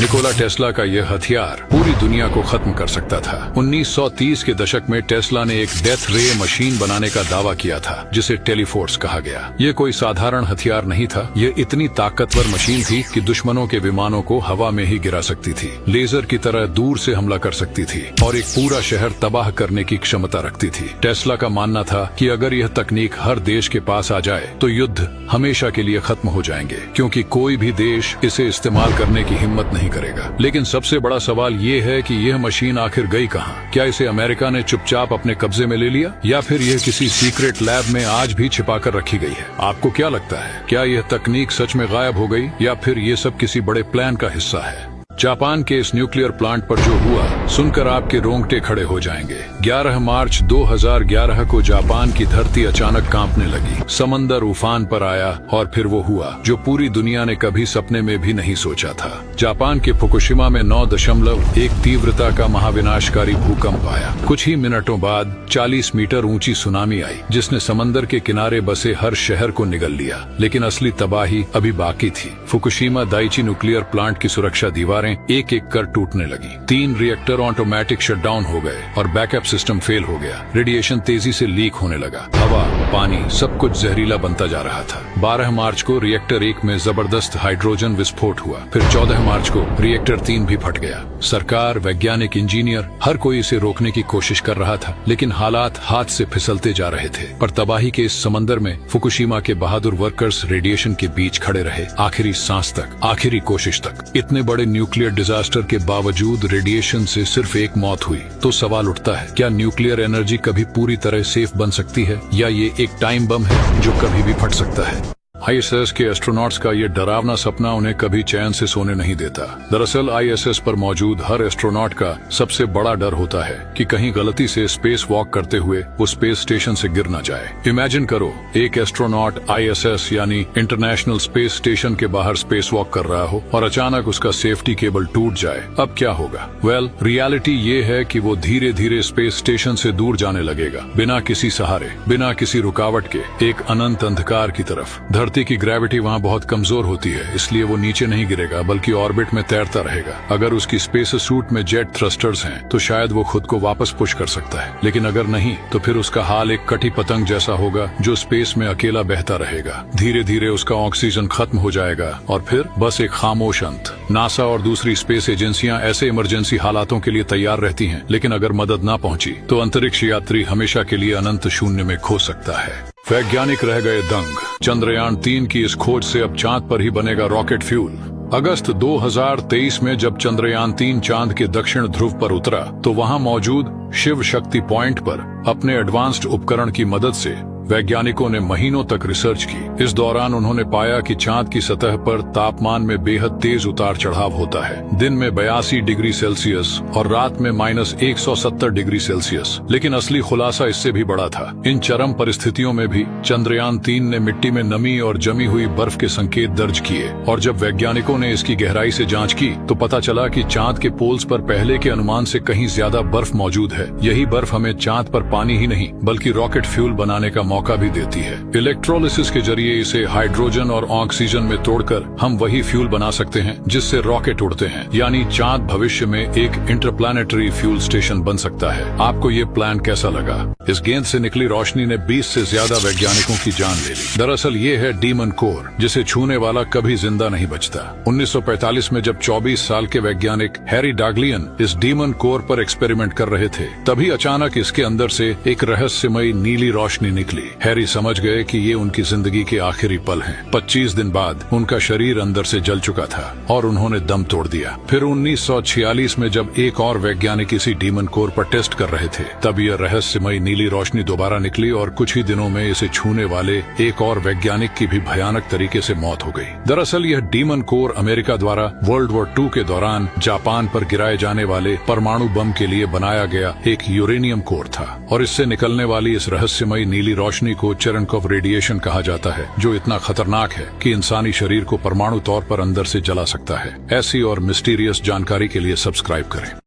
Nikola Tesla का यह हथियार पूरी दुनिया को खत्म कर सकता था। 1930 के दशक में टेस्ला ने एक डेथ रे मशीन बनाने का दावा किया था, जिसे टेलीफोर्स कहा गया। ये कोई साधारण हथियार नहीं था। ये इतनी ताकतवर मशीन थी कि दुश्मनों के विमानों को हवा में ही गिरा सकती थी, लेजर की तरह दूर से हमला कर सकती थी और एक पूरा शहर तबाह करने की क्षमता रखती थी। टेस्ला का मानना था कि अगर यह तकनीक हर देश के पास आ जाए तो युद्ध हमेशा के लिए खत्म हो जाएंगे, क्योंकि कोई भी देश इसे इस्तेमाल करने की हिम्मत नहीं करेगा। लेकिन सबसे बड़ा सवाल ये है कि यह मशीन आखिर गई कहाँ? क्या इसे अमेरिका ने चुपचाप अपने कब्जे में ले लिया, या फिर यह किसी सीक्रेट लैब में आज भी छिपा कर रखी गई है? आपको क्या लगता है, क्या यह तकनीक सच में गायब हो गई, या फिर ये सब किसी बड़े प्लान का हिस्सा है? जापान के इस न्यूक्लियर प्लांट पर जो हुआ सुनकर आपके रोंगटे खड़े हो जाएंगे। 11 मार्च 2011 को जापान की धरती अचानक कांपने लगी। समंदर उफान पर आया और फिर वो हुआ जो पूरी दुनिया ने कभी सपने में भी नहीं सोचा था। जापान के फुकुशिमा में 9.1 तीव्रता का महाविनाशकारी भूकंप आया। कुछ ही मिनटों बाद 40 मीटर ऊंची सुनामी आई, जिसने समंदर के किनारे बसे हर शहर को निगल लिया। लेकिन असली तबाही अभी बाकी थी। फुकुशिमा दाइची न्यूक्लियर प्लांट की सुरक्षा दीवारें एक एक कर टूटने लगी। 3 रिएक्टर ऑटोमेटिक शटडाउन हो गए और बैकअप सिस्टम फेल हो गया। रेडिएशन तेजी से लीक होने लगा। हवा, पानी, सब कुछ जहरीला बनता जा रहा था। 12 मार्च को रिएक्टर 1 में जबरदस्त हाइड्रोजन विस्फोट हुआ। फिर 14 मार्च को रिएक्टर 3 भी फट गया। सरकार, वैज्ञानिक, इंजीनियर, हर कोई इसे रोकने की कोशिश कर रहा था, लेकिन हालात हाथ से फिसलते जा रहे थे। पर तबाही के इस समंदर में फुकुशिमा के बहादुर वर्कर्स रेडिएशन के बीच खड़े रहे, आखिरी सांस तक, आखिरी कोशिश तक। इतने बड़े न्यूक्लियर डिजास्टर के बावजूद रेडिएशन से सिर्फ एक मौत हुई। तो सवाल उठता है, क्या न्यूक्लियर एनर्जी कभी पूरी तरह सेफ बन सकती है, या ये एक टाइम बम है जो कभी भी फट सकता है? आईएसएस के एस्ट्रोनॉट्स का ये डरावना सपना उन्हें कभी चैन से सोने नहीं देता। दरअसल आईएसएस पर मौजूद हर एस्ट्रोनॉट का सबसे बड़ा डर होता है कि कहीं गलती से स्पेस वॉक करते हुए वो स्पेस स्टेशन से गिर न जाए। इमेजिन करो, एक एस्ट्रोनॉट आईएसएस यानी इंटरनेशनल स्पेस स्टेशन के बाहर स्पेस वॉक कर रहा हो और अचानक उसका सेफ्टी केबल टूट जाए। अब क्या होगा? वेल, रियलिटी ये है कि वो धीरे धीरे स्पेस स्टेशन से दूर जाने लगेगा, बिना किसी सहारे, बिना किसी रुकावट के, एक अनंत अंधकार की तरफ। धरती की ग्रेविटी वहाँ बहुत कमजोर होती है, इसलिए वो नीचे नहीं गिरेगा बल्कि ऑर्बिट में तैरता रहेगा। अगर उसकी स्पेस सूट में जेट थ्रस्टर्स हैं, तो शायद वो खुद को वापस पुश कर सकता है। लेकिन अगर नहीं, तो फिर उसका हाल एक कटी पतंग जैसा होगा जो स्पेस में अकेला बहता रहेगा। धीरे धीरे उसका ऑक्सीजन खत्म हो जाएगा और फिर बस एक खामोश अंत। नासा और दूसरी स्पेस एजेंसियां ऐसे इमरजेंसी हालातों के लिए तैयार रहती हैं, लेकिन अगर मदद न पहुंची तो अंतरिक्ष यात्री हमेशा के लिए अनंत शून्य में खो सकता है। वैज्ञानिक रह गए दंग। चंद्रयान 3 की इस खोज से अब चांद पर ही बनेगा रॉकेट फ्यूल। अगस्त 2023 में जब चंद्रयान 3 चांद के दक्षिण ध्रुव पर उतरा, तो वहां मौजूद शिव शक्ति पॉइंट पर अपने एडवांस्ड उपकरण की मदद से वैज्ञानिकों ने महीनों तक रिसर्च की। इस दौरान उन्होंने पाया कि चांद की सतह पर तापमान में बेहद तेज उतार चढ़ाव होता है। दिन में 82 डिग्री सेल्सियस और रात में -170 डिग्री सेल्सियस। लेकिन असली खुलासा इससे भी बड़ा था। इन चरम परिस्थितियों में भी चंद्रयान 3 ने मिट्टी में नमी और जमी हुई बर्फ के संकेत दर्ज किए, और जब वैज्ञानिकों ने इसकी गहराई से जांच की तो पता चला कि चांद के पोल्स पर पहले के अनुमान से कहीं ज्यादा बर्फ मौजूद है। यही बर्फ हमें चांद पर पानी ही नहीं बल्कि रॉकेट फ्यूल बनाने का मौका भी देती है। इलेक्ट्रोलिसिस के जरिए इसे हाइड्रोजन और ऑक्सीजन में तोड़कर हम वही फ्यूल बना सकते हैं जिससे रॉकेट उड़ते हैं। यानी चांद भविष्य में एक इंटरप्लैनेटरी फ्यूल स्टेशन बन सकता है। आपको ये प्लान कैसा लगा? इस गेंद से निकली रोशनी ने 20 से ज्यादा वैज्ञानिकों की जान ले ली। दरअसल ये है डीमन कोर, जिसे छूने वाला कभी जिंदा नहीं बचता। 1945 में जब 24 साल के वैज्ञानिक हैरी डागलियन इस डीमन कोर पर एक्सपेरिमेंट कर रहे थे, तभी अचानक इसके अंदर से एक रहस्यमयी नीली रोशनी निकली। हैरी समझ गए कि ये उनकी जिंदगी के आखिरी पल हैं। 25 दिन बाद उनका शरीर अंदर से जल चुका था और उन्होंने दम तोड़ दिया। फिर 1946 में जब एक और वैज्ञानिक इसी डीमन कोर पर टेस्ट कर रहे थे, तब यह रहस्यमयी नीली रोशनी दोबारा निकली और कुछ ही दिनों में इसे छूने वाले एक और वैज्ञानिक की भी भयानक तरीके से मौत हो गई। दरअसल यह डीमन कोर अमेरिका द्वारा वर्ल्ड वॉर 2 के दौरान जापान पर गिराए जाने वाले परमाणु बम के लिए बनाया गया एक यूरेनियम कोर था, और इससे निकलने वाली इस रहस्यमयी नीली रोशनी को चेरेनकोव रेडिएशन कहा जाता है, जो इतना खतरनाक है कि इंसानी शरीर को परमाणु तौर पर अंदर से जला सकता है। ऐसी और मिस्टीरियस जानकारी के लिए सब्सक्राइब करें।